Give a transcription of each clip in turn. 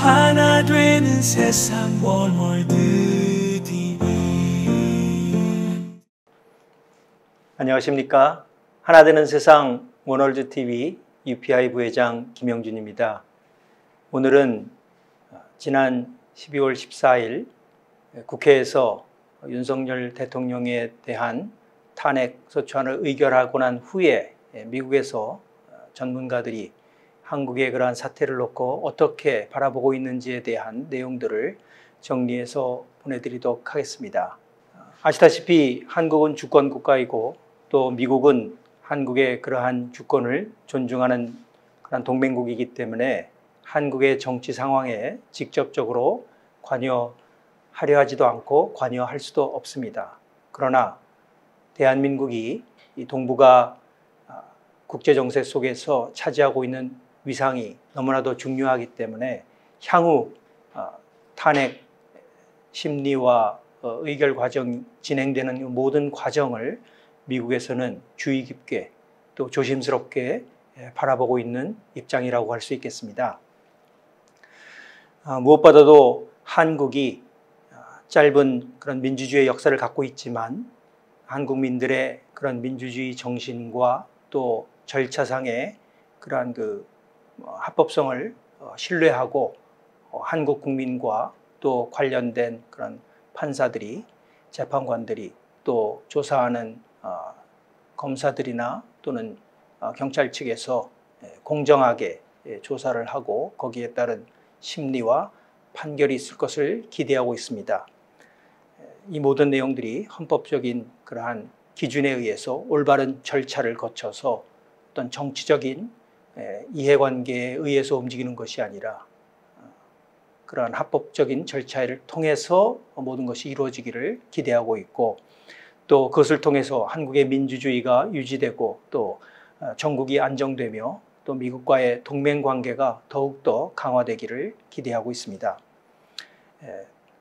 하나 되는 세상 원월드 TV. 안녕하십니까. 하나 되는 세상 원월드 TV UPI 부회장 김영준입니다. 오늘은 지난 12월 14일 국회에서 윤석열 대통령에 대한 탄핵 소추안을 의결하고 난 후에 미국에서 전문가들이 한국의 그러한 사태를 놓고 어떻게 바라보고 있는지에 대한 내용들을 정리해서 보내드리도록 하겠습니다. 아시다시피 한국은 주권 국가이고 또 미국은 한국의 그러한 주권을 존중하는 그런 동맹국이기 때문에 한국의 정치 상황에 직접적으로 관여하려 하지도 않고 관여할 수도 없습니다. 그러나 대한민국이 이 동북아 국제정세 속에서 차지하고 있는 위상이 너무나도 중요하기 때문에 향후 탄핵 심리와 의결 과정 진행되는 모든 과정을 미국에서는 주의 깊게 또 조심스럽게 바라보고 있는 입장이라고 할 수 있겠습니다. 무엇보다도 한국이 짧은 그런 민주주의의 역사를 갖고 있지만 한국민들의 그런 민주주의 정신과 또 절차상의 그러한 합법성을 신뢰하고 한국 국민과 또 관련된 그런 판사들이, 재판관들이 또 조사하는 검사들이나 또는 경찰 측에서 공정하게 조사를 하고 거기에 따른 심리와 판결이 있을 것을 기대하고 있습니다. 이 모든 내용들이 헌법적인 그러한 기준에 의해서 올바른 절차를 거쳐서 어떤 정치적인 이해관계에 의해서 움직이는 것이 아니라 그러한 합법적인 절차를 통해서 모든 것이 이루어지기를 기대하고 있고 또 그것을 통해서 한국의 민주주의가 유지되고 또 전국이 안정되며 또 미국과의 동맹관계가 더욱더 강화되기를 기대하고 있습니다.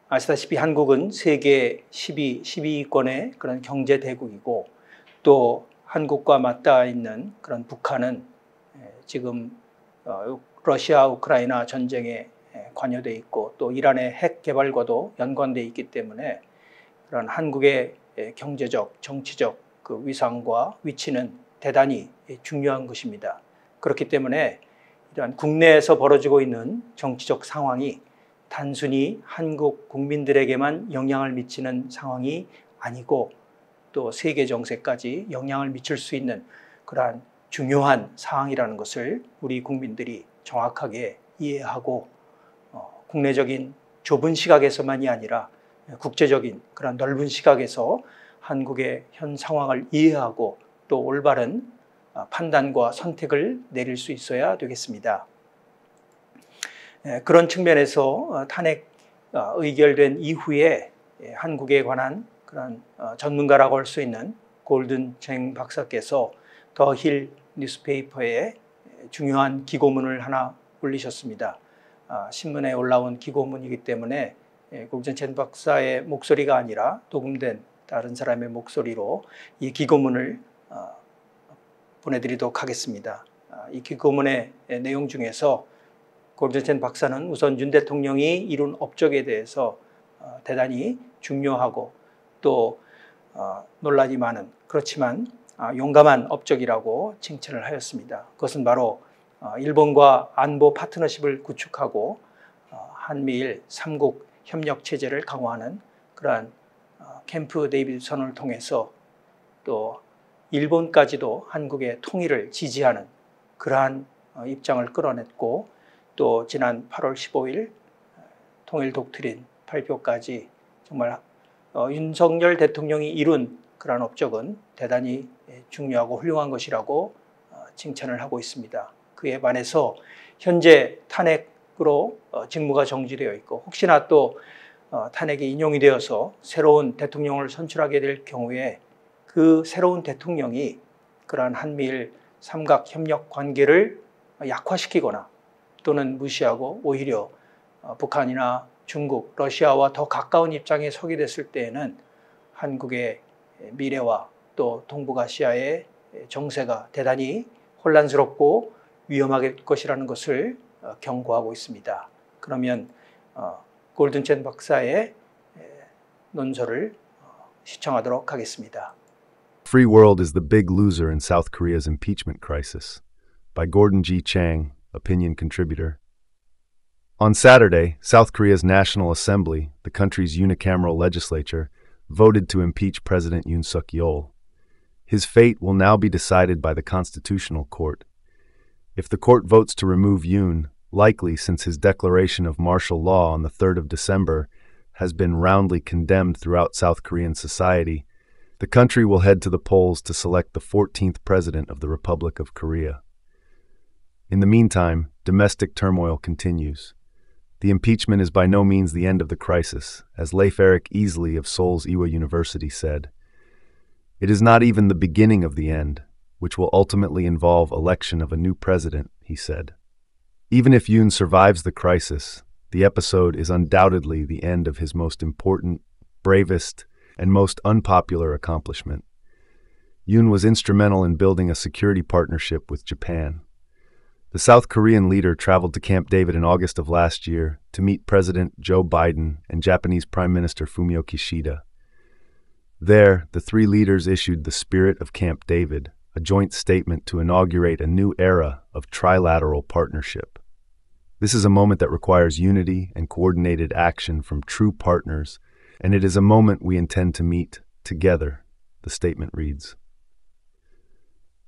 아시다시피 한국은 세계 12위권의 그런 경제 대국이고 또 한국과 맞닿아 있는 그런 북한은 지금 러시아 우크라이나 전쟁에 관여되어 있고 또 이란의 핵 개발과도 연관되어 있기 때문에 그런 한국의 경제적, 정치적 그 위상과 위치는 대단히 중요한 것입니다. 그렇기 때문에 이러한 국내에서 벌어지고 있는 정치적 상황이 단순히 한국 국민들에게만 영향을 미치는 상황이 아니고 또 세계 정세까지 영향을 미칠 수 있는 그러한 중요한 사항이라는 것을 우리 국민들이 정확하게 이해하고 국내적인 좁은 시각에서만이 아니라 국제적인 그런 넓은 시각에서 한국의 현 상황을 이해하고 또 올바른 판단과 선택을 내릴 수 있어야 되겠습니다. 그런 측면에서 탄핵 의결된 이후에 한국에 관한 그런 전문가라고 할 수 있는 골든 쟁 박사께서 더 힐 뉴스페이퍼에 중요한 기고문을 하나 올리셨습니다. 신문에 올라온 기고문이기 때문에 골든 쟁 박사의 목소리가 아니라 녹음된 다른 사람의 목소리로 이 기고문을 보내드리도록 하겠습니다. 이 기고문의 내용 중에서 골든 쟁 박사는 우선 윤 대통령이 이룬 업적에 대해서 대단히 중요하고 또 논란이 많은 그렇지만 용감한 업적이라고 칭찬을 하였습니다. 그것은 바로 일본과 안보 파트너십을 구축하고 한미일 3국 협력 체제를 강화하는 그러한 캠프 데이비드 선언을 통해서 또 일본까지도 한국의 통일을 지지하는 그러한 입장을 끌어냈고 또 지난 8월 15일 통일 독트린 발표까지 정말 윤석열 대통령이 이룬 그러한 업적은 대단히 중요하고 훌륭한 것이라고 칭찬을 하고 있습니다. 그에 반해서 현재 탄핵으로 직무가 정지되어 있고 혹시나 또 탄핵이 인용이 되어서 새로운 대통령을 선출하게 될 경우에 그 새로운 대통령이 그러한 한미일 삼각 협력 관계를 약화시키거나 또는 무시하고 오히려 북한이나 중국, 러시아와 더 가까운 입장에 서게 됐을 때에는 한국의 미래와 또 동북아시아의 정세가 대단히 혼란스럽고 위험할 것이라는 것을 경고하고 있습니다. 그러면 골든첸 박사의 논설을 시청하도록 하겠습니다. Free World is the big loser in South Korea's impeachment crisis, by Gordon G. Chang, opinion contributor. On Saturday, South Korea's National Assembly, the country's unicameral legislature, voted to impeach President Yoon Suk-yeol. His fate will now be decided by the Constitutional Court. If the court votes to remove Yoon, likely since his declaration of martial law on the 3rd of December has been roundly condemned throughout South Korean society, the country will head to the polls to select the 14th president of the Republic of Korea. In the meantime, domestic turmoil continues. The impeachment is by no means the end of the crisis, as Leif Erik Easley of Seoul's Ewha University said. It is not even the beginning of the end, which will ultimately involve election of a new president, he said. Even if Yoon survives the crisis, the episode is undoubtedly the end of his most important, bravest, and most unpopular accomplishment. Yoon was instrumental in building a security partnership with Japan. The South Korean leader traveled to Camp David in August of last year to meet President Joe Biden and Japanese Prime Minister Fumio Kishida. There, the three leaders issued the Spirit of Camp David, a joint statement to inaugurate a new era of trilateral partnership. This is a moment that requires unity and coordinated action from true partners, and it is a moment we intend to meet together, the statement reads.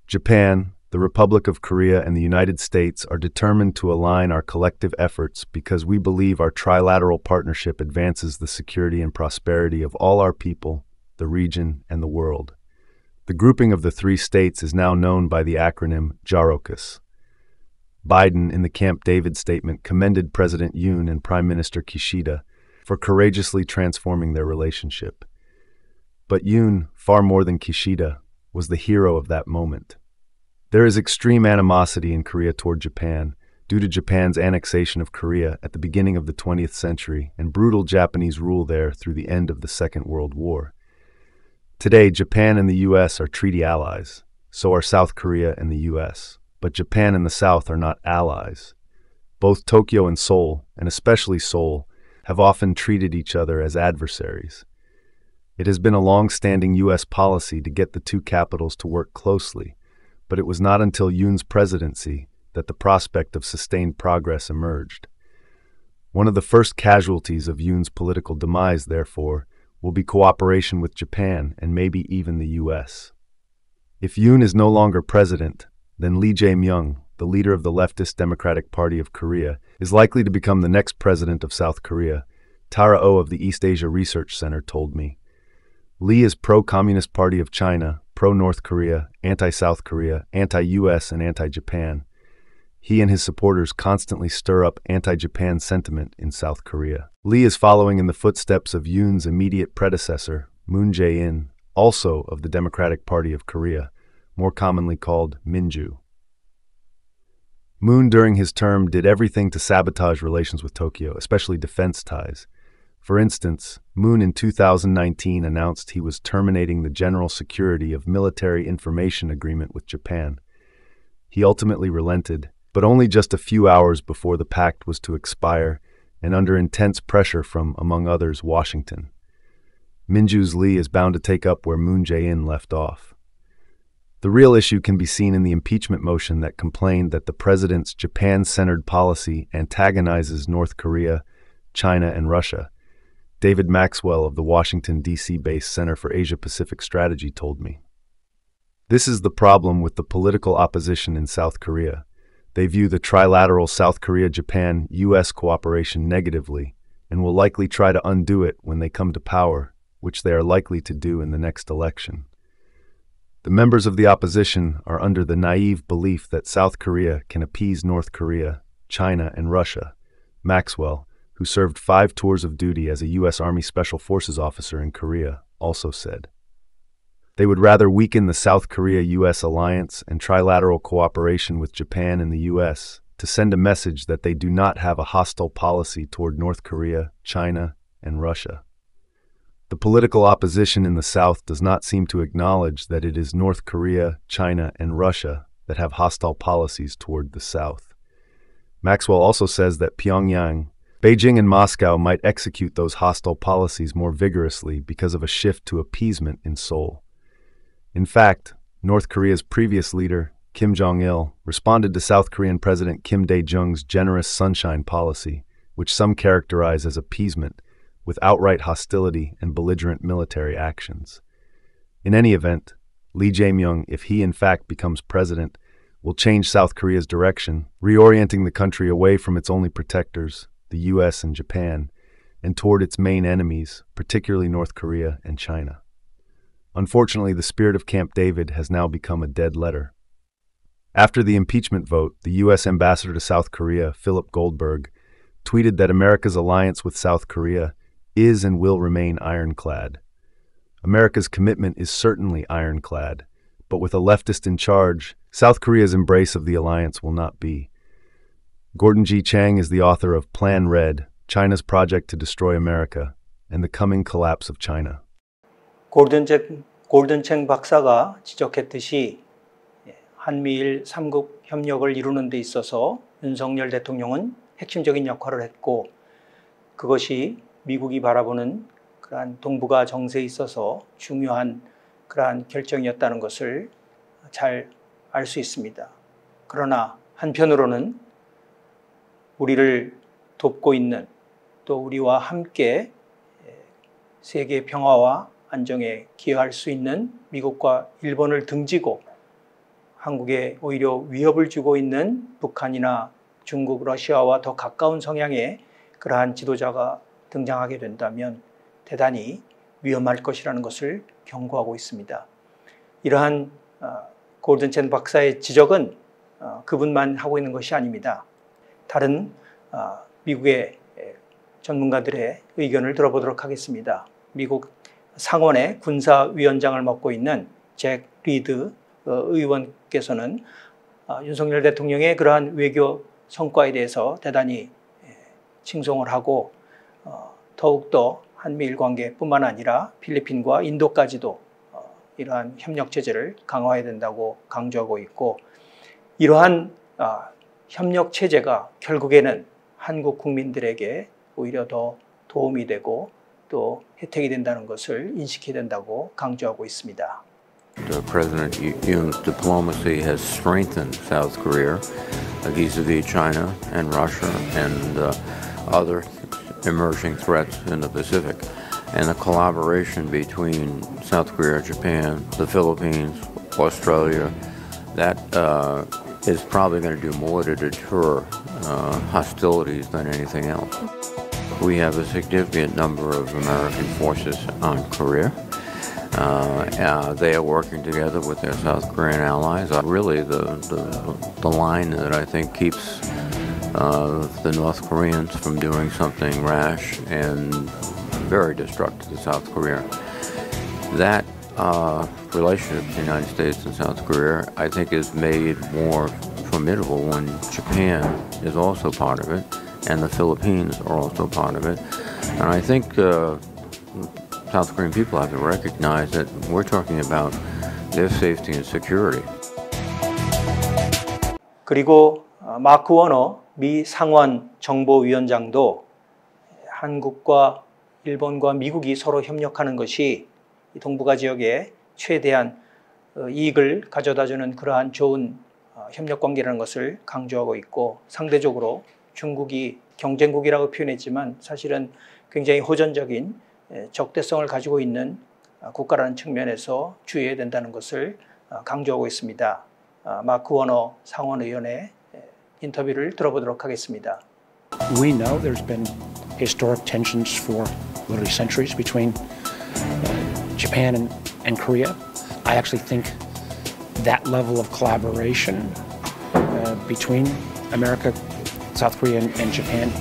Japan, the Republic of Korea, and the United States are determined to align our collective efforts because we believe our trilateral partnership advances the security and prosperity of all our people, the region, and the world. The grouping of the three states is now known by the acronym JAROKUS. Biden, in the Camp David statement, commended President Yoon and Prime Minister Kishida for courageously transforming their relationship. But Yoon, far more than Kishida, was the hero of that moment. There is extreme animosity in Korea toward Japan due to Japan's annexation of Korea at the beginning of the 20th century and brutal Japanese rule there through the end of the Second World War. Today, Japan and the U.S. are treaty allies, so are South Korea and the U.S., but Japan and the South are not allies. Both Tokyo and Seoul, and especially Seoul, have often treated each other as adversaries. It has been a long-standing U.S. policy to get the two capitals to work closely, but it was not until Yoon's presidency that the prospect of sustained progress emerged. One of the first casualties of Yoon's political demise, therefore, will be cooperation with Japan and maybe even the U.S. If Yoon is no longer president, then Lee Jae-myung, the leader of the leftist Democratic Party of Korea, is likely to become the next president of South Korea, Tara Oh of the East Asia Research Center told me. Lee is pro-Communist Party of China, pro-North Korea, anti-South Korea, anti-US, and anti-Japan. He and his supporters constantly stir up anti-Japan sentiment in South Korea. Lee is following in the footsteps of Yoon's immediate predecessor, Moon Jae-in, also of the Democratic Party of Korea, more commonly called Minju. Moon during his term did everything to sabotage relations with Tokyo, especially defense ties. For instance, Moon in 2019 announced he was terminating the General Security of Military Information Agreement with Japan. He ultimately relented, but only just a few hours before the pact was to expire and under intense pressure from, among others, Washington. Minju's Lee is bound to take up where Moon Jae-in left off. The real issue can be seen in the impeachment motion that complained that the president's Japan-centered policy antagonizes North Korea, China, and Russia. David Maxwell of the Washington, D.C.-based Center for Asia-Pacific Strategy told me. This is the problem with the political opposition in South Korea. They view the trilateral South Korea-Japan-U.S. cooperation negatively and will likely try to undo it when they come to power, which they are likely to do in the next election. The members of the opposition are under the naive belief that South Korea can appease North Korea, China, and Russia. Maxwell, who served 5 tours of duty as a U.S. Army Special Forces officer in Korea, also said. They would rather weaken the South Korea-U.S. alliance and trilateral cooperation with Japan and the U.S. to send a message that they do not have a hostile policy toward North Korea, China, and Russia. The political opposition in the South does not seem to acknowledge that it is North Korea, China, and Russia that have hostile policies toward the South. Maxwell also says that Pyongyang, Beijing and Moscow might execute those hostile policies more vigorously because of a shift to appeasement in Seoul. In fact, North Korea's previous leader, Kim Jong-il, responded to South Korean President Kim Dae-jung's generous sunshine policy, which some characterize as appeasement, with outright hostility and belligerent military actions. In any event, Lee Jae-myung, if he in fact becomes president, will change South Korea's direction, reorienting the country away from its only protectors, the US and Japan, and toward its main enemies, particularly North Korea and China. Unfortunately, the spirit of Camp David has now become a dead letter. After the impeachment vote, the U.S. ambassador to South Korea, Philip Goldberg, tweeted that America's alliance with South Korea is and will remain ironclad. America's commitment is certainly ironclad, but with a leftist in charge, South Korea's embrace of the alliance will not be. Gordon G. Chang is the author of Plan Red, China's Project to Destroy America, and the Coming Collapse of China. 골든챙 박사가 지적했듯이 한미일 3국 협력을 이루는 데 있어서 윤석열 대통령은 핵심적인 역할을 했고 그것이 미국이 바라보는 그러한 동북아 정세에 있어서 중요한 그러한 결정이었다는 것을 잘 알 수 있습니다. 그러나 한편으로는 우리를 돕고 있는 또 우리와 함께 세계 평화와 안정에 기여할 수 있는 미국과 일본을 등지고 한국에 오히려 위협을 주고 있는 북한이나 중국, 러시아와 더 가까운 성향의 그러한 지도자가 등장하게 된다면 대단히 위험할 것이라는 것을 경고하고 있습니다. 이러한 골든첸 박사의 지적은 그분만 하고 있는 것이 아닙니다. 다른 미국의 전문가들의 의견을 들어보도록 하겠습니다. 미국 상원의 군사위원장을 맡고 있는 잭 리드 의원께서는 윤석열 대통령의 그러한 외교 성과에 대해서 대단히 칭송을 하고 더욱더 한미일 관계뿐만 아니라 필리핀과 인도까지도 이러한 협력 체제를 강화해야 된다고 강조하고 있고 이러한 협력 체제가 결국에는 한국 국민들에게 오히려 더 도움이 되고 또 혜택이 된다는 것을 인식해야 된다고 강조하고 있습니다. President Yoon's diplomacy has strengthened South Korea vis-a-vis China and Russia and other emerging threats in the Pacific. And the collaboration between South Korea, Japan, the Philippines, Australia, that is probably going to do more to deter hostilities than anything else. We have a significant number of American forces on Korea. They are working together with their South Korean allies. Really, the line that I think keeps the North Koreans from doing something rash and very destructive to South Korea. That relationship between the United States and South Korea, I think, is made more formidable when Japan is also part of it, and the Philippines are also part of it. And I think South Korean people have to recognize that we're talking about their safety and security. 그리고 마크 워너 미 상원 정보위원장도 한국과 일본과 미국이 서로 협력하는 것이 동북아 지역에 최대한 이익을 가져다주는 그러한 좋은 협력관계라는 것을 강조하고 있고 상대적으로 중국이 경쟁국이라고 표현했지만 사실은 굉장히 호전적인 적대성을 가지고 있는 국가라는 측면에서 주의해야 된다는 것을 강조하고 있습니다. 마크 워너 상원의원의 인터뷰를 들어보도록 하겠습니다. We know there's been historic tensions for literally centuries between Japan and Korea. I actually think that level of collaboration between America, South Korea, and Japan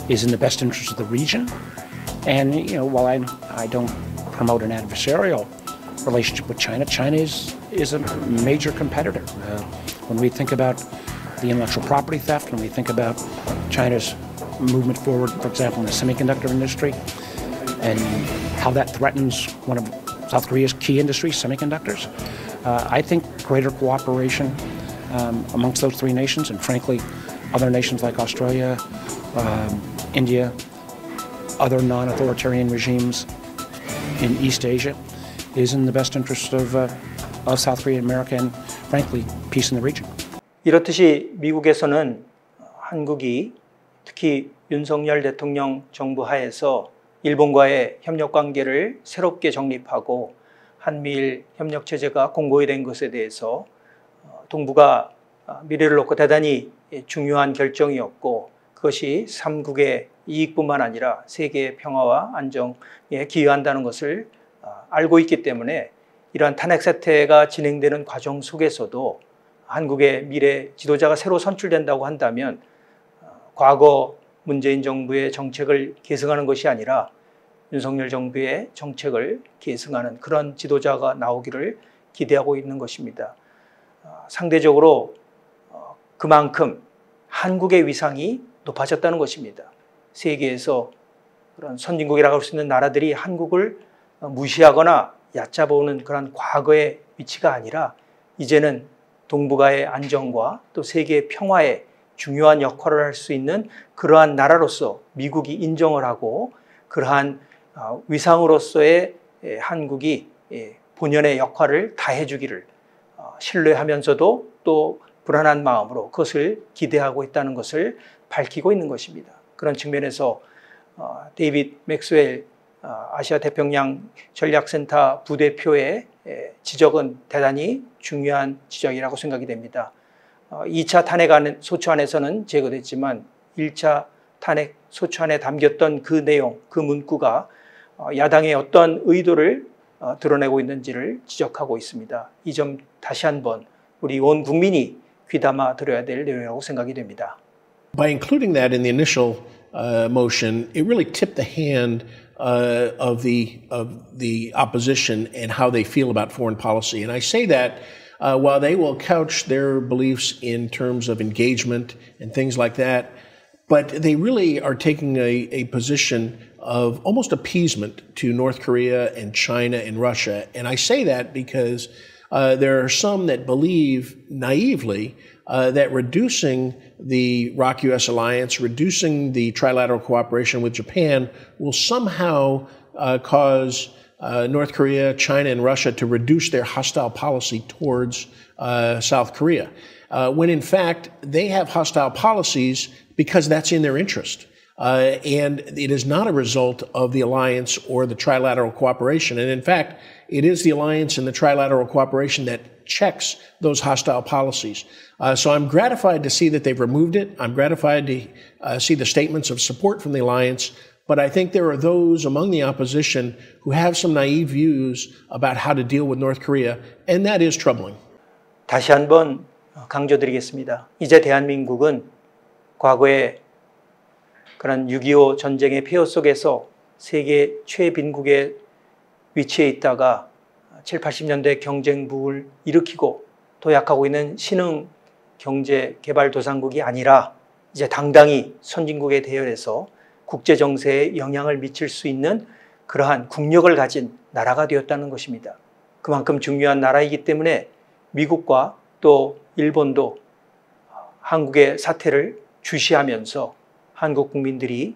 is in the best interest of the region. And while I don't promote an adversarial relationship with China, China is a major competitor. When we think about the intellectual property theft, when we think about China's movement forward, for example, in the semiconductor industry, and how that threatens one of South Korea's key industries, semiconductors, I think greater cooperation amongst those three nations, and frankly, other nations like Australia, India, other non-authoritarian regimes in East Asia is in the best interest of South Korea and America and, frankly, peace in the region. 이렇듯이 미국에서는 한국이 특히 윤석열 대통령 정부 하에서 일본과의 협력 관계를 새롭게 정립하고 한미일 협력 체제가 공고히 된 것에 대해서 동북아 미래를 놓고 대단히 중요한 결정이었고 그것이 삼국의 이익뿐만 아니라 세계의 평화와 안정에 기여한다는 것을 알고 있기 때문에 이러한 탄핵 사태가 진행되는 과정 속에서도 한국의 미래 지도자가 새로 선출된다고 한다면 과거 문재인 정부의 정책을 계승하는 것이 아니라 윤석열 정부의 정책을 계승하는 그런 지도자가 나오기를 기대하고 있는 것입니다. 상대적으로 그만큼 한국의 위상이 높아졌다는 것입니다. 세계에서 그런 선진국이라고 할 수 있는 나라들이 한국을 무시하거나 얕잡아오는 그런 과거의 위치가 아니라 이제는 동북아의 안정과 또 세계의 평화에 중요한 역할을 할 수 있는 그러한 나라로서 미국이 인정을 하고 그러한 위상으로서의 한국이 본연의 역할을 다해 주기를 신뢰하면서도 또 불안한 마음으로 그것을 기대하고 있다는 것을 밝히고 있는 것입니다. 그런 측면에서 데이빗 맥스웰 아시아 태평양 전략센터 부대표의 지적은 대단히 중요한 지적이라고 생각이 됩니다. 2차 탄핵 소추안에서는 제거됐지만 1차 탄핵 소추안에 담겼던 그 내용, 그 문구가 야당의 어떤 의도를 드러내고 있는지를 지적하고 있습니다. 이 점 다시 한번 우리 온 국민이 귀담아 들어야 될 내용이라고 생각이 됩니다. By including that in the initial motion, it really tipped the hand of the opposition and how they feel about foreign policy. And I say that while they will couch their beliefs in terms of engagement and things like that, but they really are taking a position of almost appeasement to North Korea and China and Russia. And I say that because there are some that believe naively that reducing the ROK-US alliance, reducing the trilateral cooperation with Japan will somehow cause North Korea, China, and Russia to reduce their hostile policy towards South Korea, when in fact they have hostile policies because that's in their interest. And it is not a result of the alliance or the trilateral cooperation. And in fact, it is the alliance and the trilateral cooperation that checks those hostile policies. So I'm gratified to see that they've removed it. I'm gratified to see the statements of support from the alliance. But I think there are those among the opposition who have some naive views about how to deal with North Korea, and that is troubling. 다시 한번 강조드리겠습니다. 이제 대한민국은 과거에 그런 6.25 전쟁의 폐허 속에서 세계 최빈국에 위치해 있다가 7, 80년대 경쟁부를 일으키고 도약하고 있는 신흥 경제 개발 도상국이 아니라 이제 당당히 선진국에 대열해서 국제 정세에 영향을 미칠 수 있는 그러한 국력을 가진 나라가 되었다는 것입니다. 그만큼 중요한 나라이기 때문에 미국과 또 일본도 한국의 사태를 주시하면서 한국 국민들이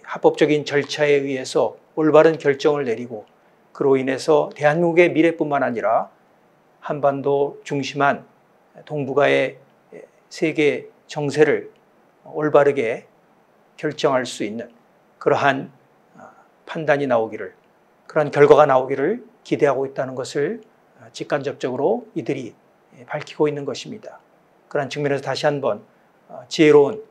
합법적인 절차에 의해서 올바른 결정을 내리고 그로 인해서 대한민국의 미래뿐만 아니라 한반도 중심한 동북아의 세계 정세를 올바르게 결정할 수 있는 그러한 판단이 나오기를, 그러한 결과가 나오기를 기대하고 있다는 것을 직간접적으로 이들이 밝히고 있는 것입니다. 그런 측면에서 다시 한번 지혜로운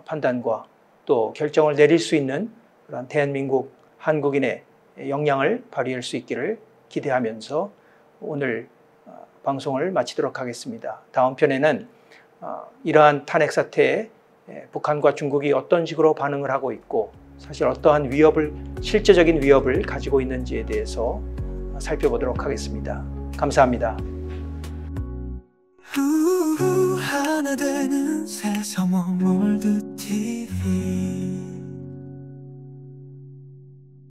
판단과 또 결정을 내릴 수 있는 그런 대한민국 한국인의 역량을 발휘할 수 있기를 기대하면서 오늘 방송을 마치도록 하겠습니다. 다음 편에는 이러한 탄핵 사태에 북한과 중국이 어떤 식으로 반응을 하고 있고 사실 어떠한 실제적인 위협을 가지고 있는지에 대해서 살펴보도록 하겠습니다. 감사합니다. 하나 되는 새삼월 월드 TV